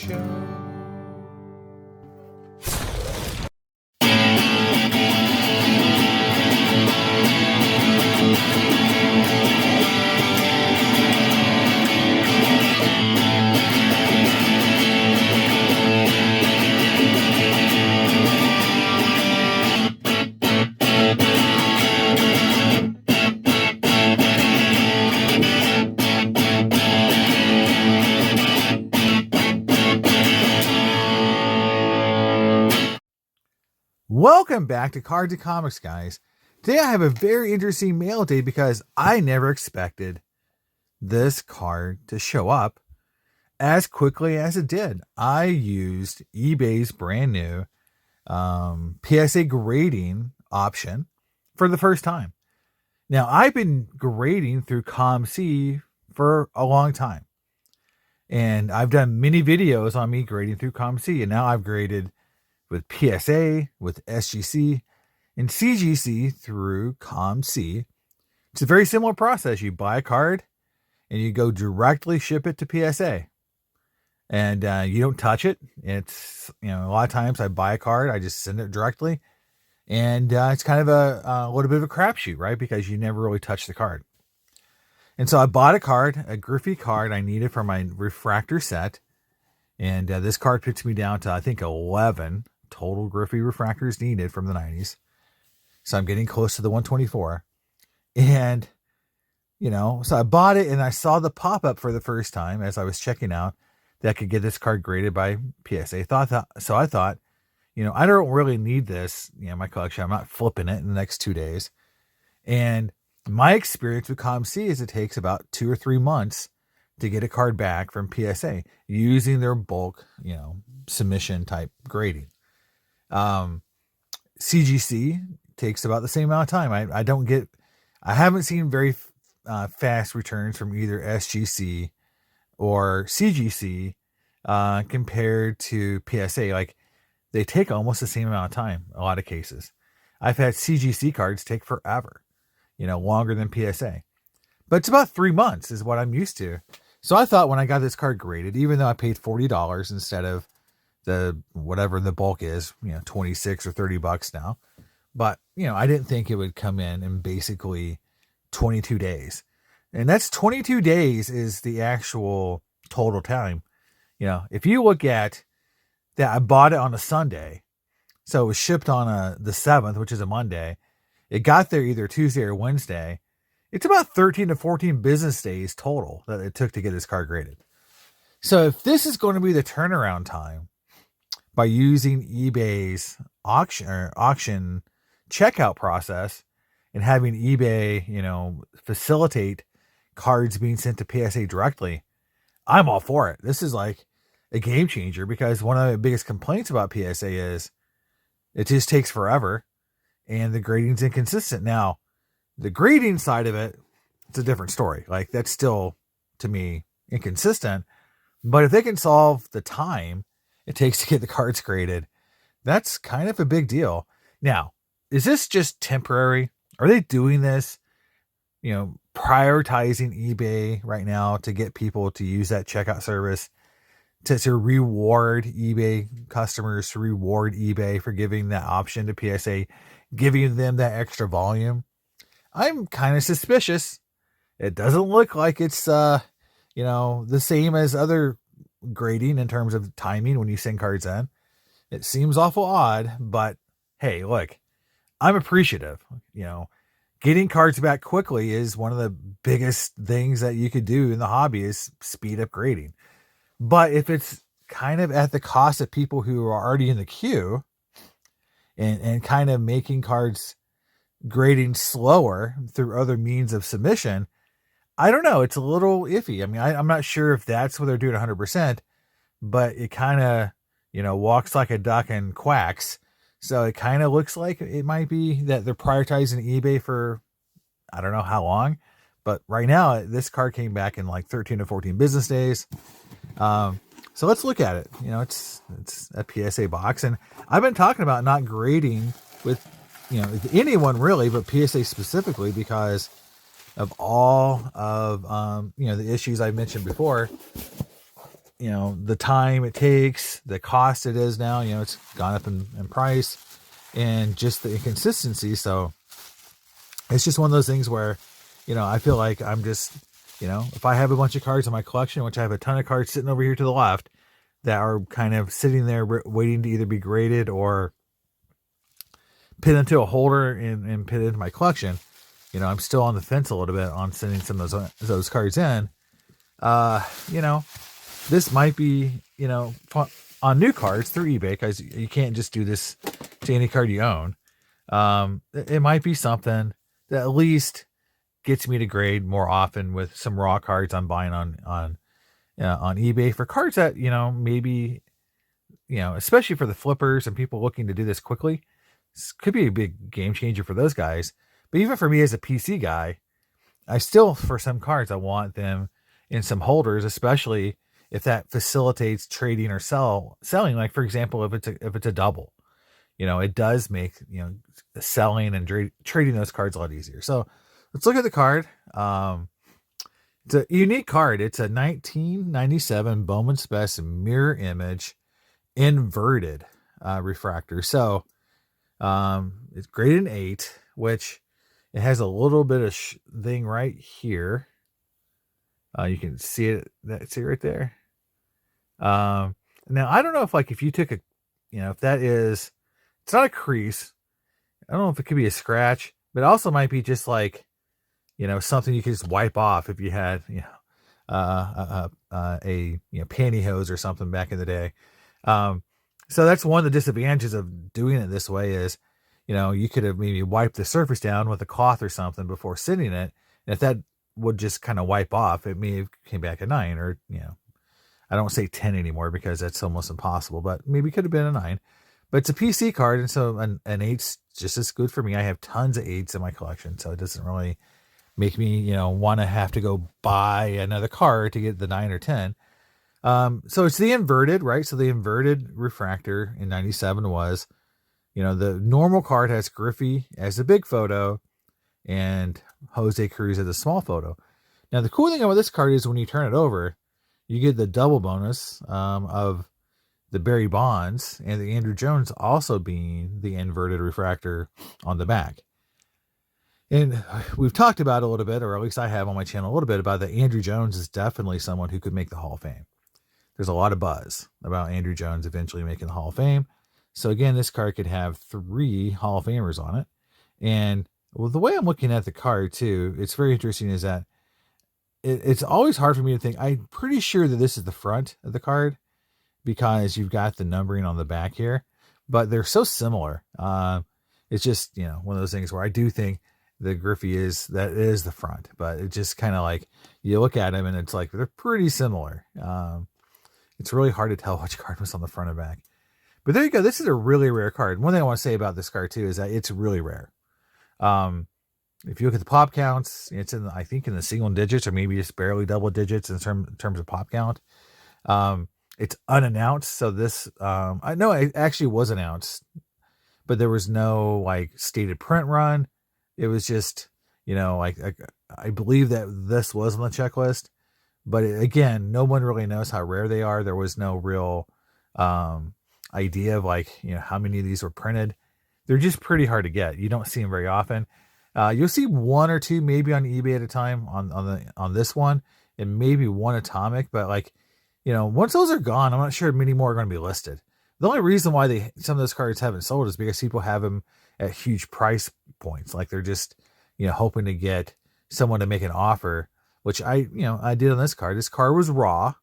Show. Welcome back to Cards and Comics, guys. Today I have a very interesting mail day because I never expected this card to show up as quickly as it did. I used eBay's brand new PSA grading option for the first time. Now, I've been grading through ComC for a long time. And I've done many videos on me grading through ComC, and now I've graded with PSA, with SGC, and CGC through ComC. It's a very similar process. You buy a card, and you go directly ship it to PSA. And you don't touch it. It's, a lot of times I buy a card, I just send it directly. And it's kind of a little bit of a crapshoot, right? Because you never really touch the card. And so I bought a card, a Griffey card I needed for my refractor set. And this card puts me down to, I think, 11 total Griffey refractors needed from the 90s. So I'm getting close to the 124. And, so I bought it and I saw the pop-up for the first time as I was checking out that I could get this card graded by PSA. So I thought, I don't really need this, my collection. I'm not flipping it in the next 2 days. And my experience with ComC is it takes about 2 or 3 months to get a card back from PSA using their bulk, submission type grading. CGC takes about the same amount of time. I haven't seen very fast returns from either SGC or CGC compared to PSA. Like, they take almost the same amount of time, a lot of cases. I've had CGC cards take forever, longer than PSA. But it's about 3 months is what I'm used to. So I thought when I got this card graded, even though I paid $40 instead of the whatever the bulk is, 26 or $30 now. But, I didn't think it would come in basically 22 days. And that's 22 days is the actual total time. If you look at that, I bought it on a Sunday. So it was shipped on the 7th, which is a Monday. It got there either Tuesday or Wednesday. It's about 13 to 14 business days total that it took to get this card graded. So if this is going to be the turnaround time by using eBay's auction checkout process and having eBay, facilitate cards being sent to PSA directly, I'm all for it. This is like a game changer because one of the biggest complaints about PSA is it just takes forever and the grading's inconsistent. Now, the grading side of it, it's a different story. Like, that's still, to me, inconsistent. But if they can solve the time it takes to get the cards graded, that's kind of a big deal. Now, is this just temporary? Are they doing this, prioritizing eBay right now to get people to use that checkout service, to reward eBay customers, to reward eBay for giving that option to PSA, giving them that extra volume? I'm kind of suspicious. It doesn't look like it's, the same as other grading in terms of timing when you send cards in. It seems awful odd, but hey, look, I'm appreciative. Getting cards back quickly is one of the biggest things that you could do in the hobby is speed up grading. But if it's kind of at the cost of people who are already in the queue and kind of making cards grading slower through other means of submission, I don't know. It's a little iffy. I mean, I'm not sure if that's what they're doing 100%, but it kind of, walks like a duck and quacks. So it kind of looks like it might be that they're prioritizing eBay for, I don't know how long, but right now this card came back in like 13 to 14 business days. So let's look at it. It's a PSA box, and I've been talking about not grading with, anyone really, but PSA specifically because of all of, the issues I mentioned before. the time it takes, the cost it is now, it's gone up in price, and just the inconsistency. So it's just one of those things where, I feel like I'm just, if I have a bunch of cards in my collection, which I have a ton of cards sitting over here to the left that are kind of sitting there waiting to either be graded or put into a holder and put into my collection, I'm still on the fence a little bit on sending some of those cards in. This might be, on new cards through eBay, because you can't just do this to any card you own. It might be something that at least gets me to grade more often with some raw cards I'm buying on eBay for cards that, maybe, especially for the flippers and people looking to do this quickly. This could be a big game changer for those guys. But even for me as a PC guy, I still, for some cards, I want them in some holders, especially if that facilitates trading or selling. Like, for example, if it's a double, it does make, selling and trading those cards a lot easier. So let's look at the card. It's a unique card. It's a 1997 Bowman Spec mirror image inverted refractor. So it's graded an 8, which it has a little bit of thing right here. You can see it. See it right there. Now I don't know if you took if that is, it's not a crease. I don't know if it could be a scratch, but it also might be just like, something you could just wipe off if you had, a pantyhose or something back in the day. So that's one of the disadvantages of doing it this way is, you could have maybe wiped the surface down with a cloth or something before sitting it. And if that would just kind of wipe off, it may have came back a 9 or, I don't say 10 anymore because that's almost impossible, but maybe it could have been a 9. But it's a PC card, and so an 8's just as good for me. I have tons of 8s in my collection, so it doesn't really make me, want to have to go buy another card to get the 9 or 10. So it's the inverted, right? So the inverted refractor in 97 was, the normal card has Griffey as a big photo and Jose Cruz as a small photo. Now, the cool thing about this card is when you turn it over, you get the double bonus of the Barry Bonds and the Andrew Jones also being the inverted refractor on the back. And we've talked about a little bit, or at least I have on my channel a little bit, about that Andrew Jones is definitely someone who could make the Hall of Fame. There's a lot of buzz about Andrew Jones eventually making the Hall of Fame. So again, this card could have 3 Hall of Famers on it. And the way I'm looking at the card too, it's very interesting, is that it's always hard for me to think. I'm pretty sure that this is the front of the card because you've got the numbering on the back here, but they're so similar. It's just, one of those things where I do think the Griffey is the front, but it just kind of like, you look at them and it's like, they're pretty similar. It's really hard to tell which card was on the front and back. But there you go. This is a really rare card. One thing I want to say about this card too is that it's really rare. If you look at the pop counts, it's I think in the single digits or maybe just barely double digits in terms of pop count. It's unannounced. So this, I know it actually was announced, but there was no stated print run. It was just, I believe that this was on the checklist, but again, no one really knows how rare they are. There was no real, idea of how many of these were printed. They're just pretty hard to get. You don't see them very often. You'll see 1 or 2 maybe on eBay at a time on this one, and maybe 1 atomic, but once those are gone, I'm not sure many more are going to be listed. The only reason why some of those cards haven't sold is because people have them at huge price points. Like they're just, hoping to get someone to make an offer, which I did on this card. This card was raw.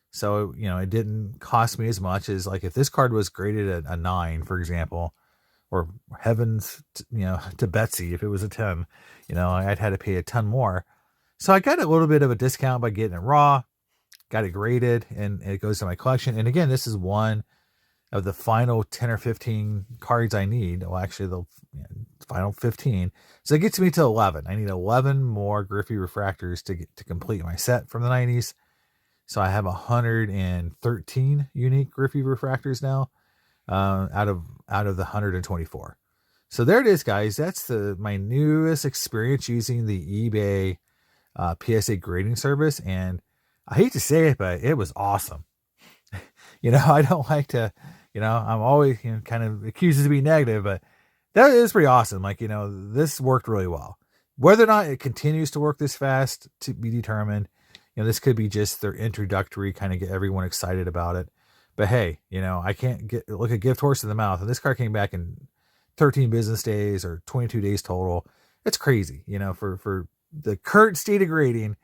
So, it didn't cost me as much as if this card was graded at a 9, for example, or heavens, to Betsy, if it was a 10, I'd had to pay a ton more. So I got a little bit of a discount by getting it raw, got it graded, and it goes to my collection. And again, this is one of the final 10 or 15 cards I need. Well, actually the final 15. So it gets me to 11. I need 11 more Griffey refractors to complete my set from the 90s. So I have 113 unique Griffey refractors now, out of the 124. So there it is, guys. That's my newest experience using the eBay PSA grading service, and I hate to say it, but it was awesome. I don't like to, I'm always kind of accused to be negative, but that is pretty awesome. Like, this worked really well. Whether or not it continues to work this fast to be determined. This could be just their introductory, kind of get everyone excited about it. But hey, I can't look a gift horse in the mouth. And this car came back in 13 business days or 22 days total. It's crazy, for the current state of grading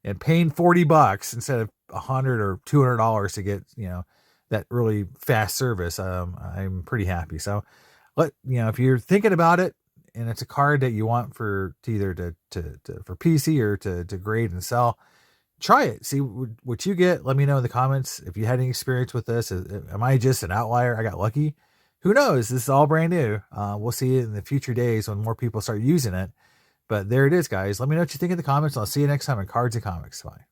and paying $40 instead of $100 or $200 to get, that really fast service. I'm pretty happy. So if you're thinking about it and it's a card that you want for to either to for PC or to grade and sell, try it. See what you get. Let me know in the comments if you had any experience with this. Am I just an outlier? I got lucky. Who knows? This is all brand new. We'll see it in the future days when more people start using it. But there it is, guys. Let me know what you think in the comments. I'll see you next time on Cards and Comics. Bye.